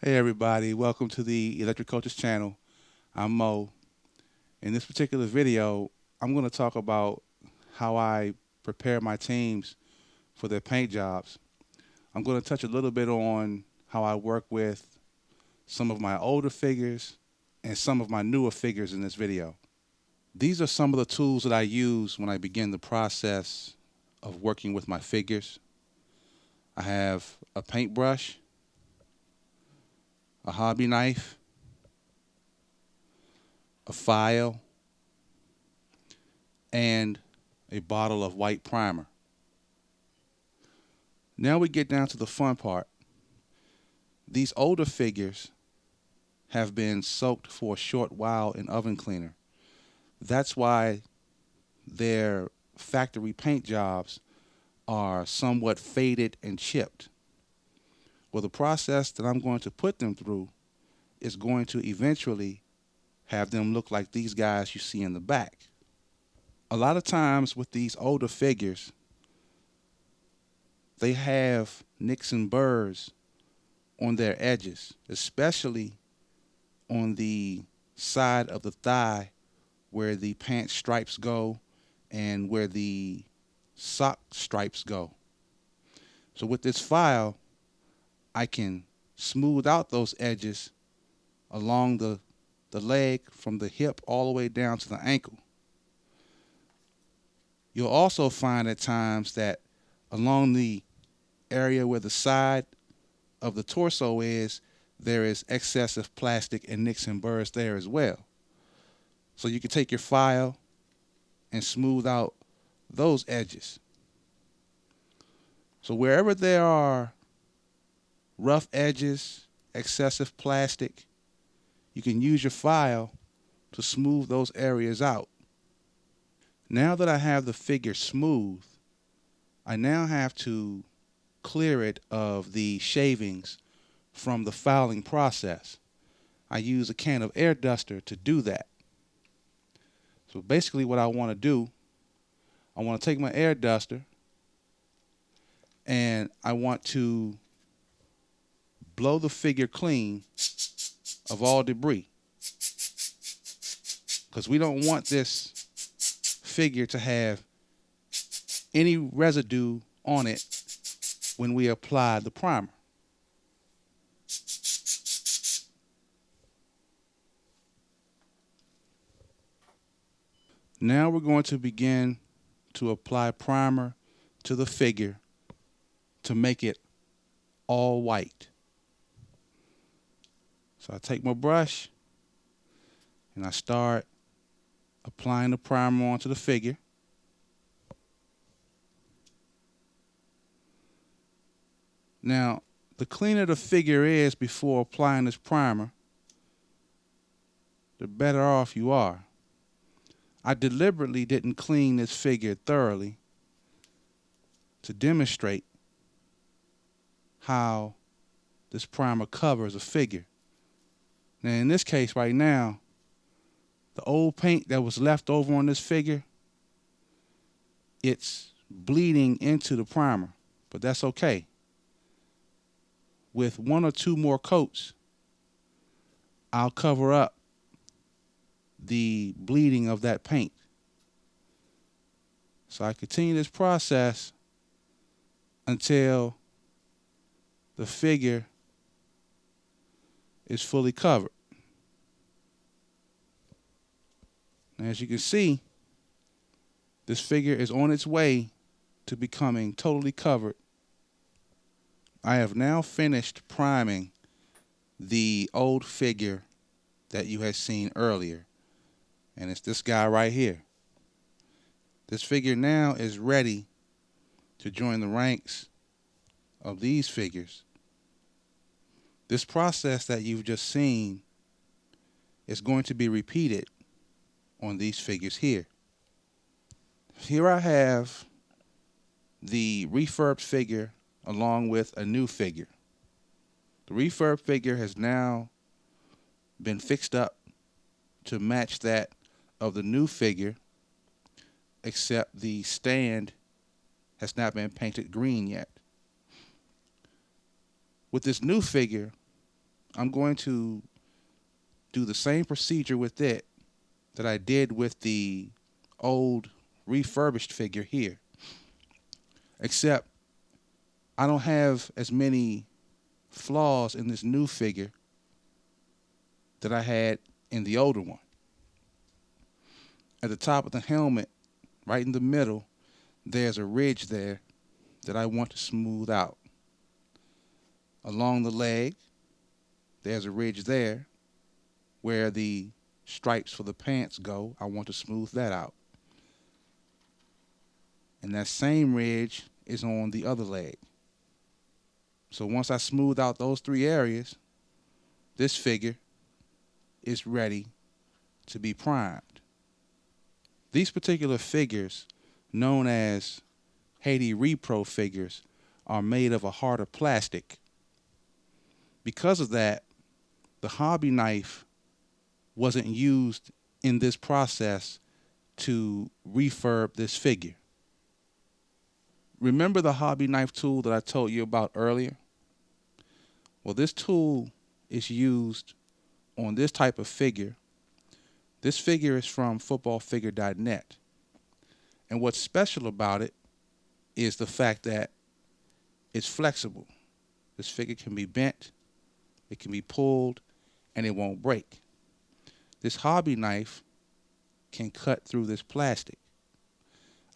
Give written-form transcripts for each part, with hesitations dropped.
Hey everybody, welcome to the Electric Coaches channel. I'm Mo. In this particular video, I'm going to talk about how I prepare my teams for their paint jobs. I'm going to touch a little bit on how I work with some of my older figures and some of my newer figures in this video. These are some of the tools that I use when I begin the process of working with my figures. I have a paintbrush, a hobby knife, a file, and a bottle of white primer. Now we get down to the fun part. These older figures have been soaked for a short while in oven cleaner. That's why their factory paint jobs are somewhat faded and chipped. Well, the process that I'm going to put them through is going to eventually have them look like these guys you see in the back. A lot of times with these older figures, they have nicks and burrs on their edges, especially on the side of the thigh where the pant stripes go and where the sock stripes go. So with this file, I can smooth out those edges along the leg from the hip all the way down to the ankle. You'll also find at times that along the area where the side of the torso is, there is excessive plastic and nicks and burrs there as well. So you can take your file and smooth out those edges. So wherever there are rough edges, excessive plastic, you can use your file to smooth those areas out. Now that I have the figure smooth, I now have to clear it of the shavings from the filing process. I use a can of air duster to do that. So basically what I want to do, I want to take my air duster and I want to blow the figure clean of all debris, because we don't want this figure to have any residue on it when we apply the primer. Now we're going to begin to apply primer to the figure to make it all white. So I take my brush and I start applying the primer onto the figure. Now, the cleaner the figure is before applying this primer, the better off you are. I deliberately didn't clean this figure thoroughly to demonstrate how this primer covers a figure. Now, in this case right now, the old paint that was left over on this figure, it's bleeding into the primer, but that's okay. With one or two more coats, I'll cover up the bleeding of that paint. So I continue this process until the figure is fully covered. Now, as you can see, this figure is on its way to becoming totally covered. I have now finished priming the old figure that you had seen earlier, and it's this guy right here. This figure now is ready to join the ranks of these figures. This process that you've just seen is going to be repeated on these figures here. Here I have the refurb figure along with a new figure. The refurb figure has now been fixed up to match that of the new figure, except the stand has not been painted green yet. With this new figure, I'm going to do the same procedure with it that I did with the old refurbished figure here, except I don't have as many flaws in this new figure that I had in the older one. At the top of the helmet, right in the middle, there's a ridge there that I want to smooth out. Along the leg, there's a ridge there where the stripes for the pants go. I want to smooth that out. And that same ridge is on the other leg. So once I smooth out those three areas, this figure is ready to be primed. These particular figures, known as Haiti Repro figures, are made of a harder plastic. Because of that, the hobby knife wasn't used in this process to refurb this figure. Remember the hobby knife tool that I told you about earlier? Well, this tool is used on this type of figure. This figure is from footballfigure.net. And what's special about it is the fact that it's flexible. This figure can be bent, it can be pulled, and it won't break. This hobby knife can cut through this plastic.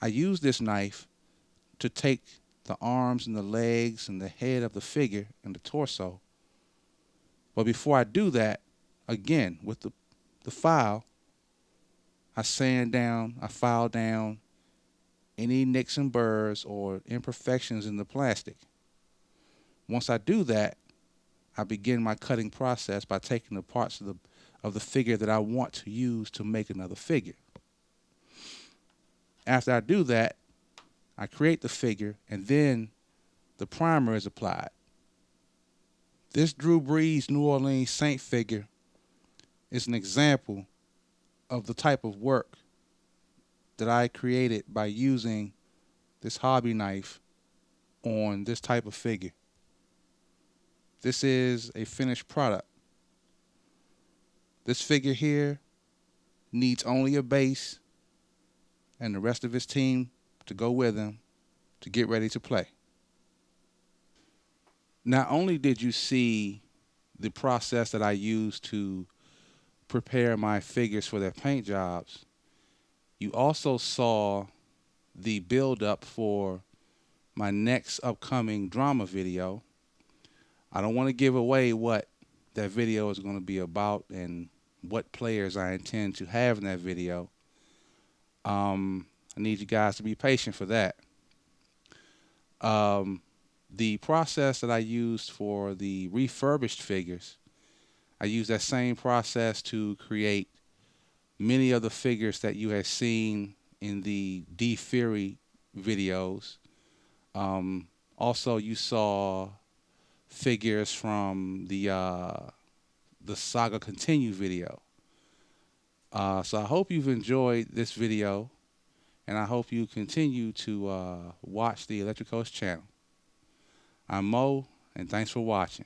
I use this knife to take the arms and the legs and the head of the figure and the torso. But before I do that, again, with the file, I sand down, I file down any nicks and burrs or imperfections in the plastic. Once I do that, I begin my cutting process by taking the parts of the figure that I want to use to make another figure. After I do that, I create the figure, and then the primer is applied. This Drew Brees New Orleans Saint figure is an example of the type of work that I created by using this hobby knife on this type of figure. This is a finished product. This figure here needs only a base and the rest of his team to go with him to get ready to play. Not only did you see the process that I used to prepare my figures for their paint jobs, you also saw the build-up for my next upcoming drama video. I don't want to give away what that video is going to be about and what players I intend to have in that video. I need you guys to be patient for that. The process that I used for the refurbished figures, I used that same process to create many of the figures that you have seen in the D Fury videos. Also, you saw figures from the Saga Continue video. So I hope you've enjoyed this video, and I hope you continue to watch the Electric Coast channel. I'm Mo, and thanks for watching.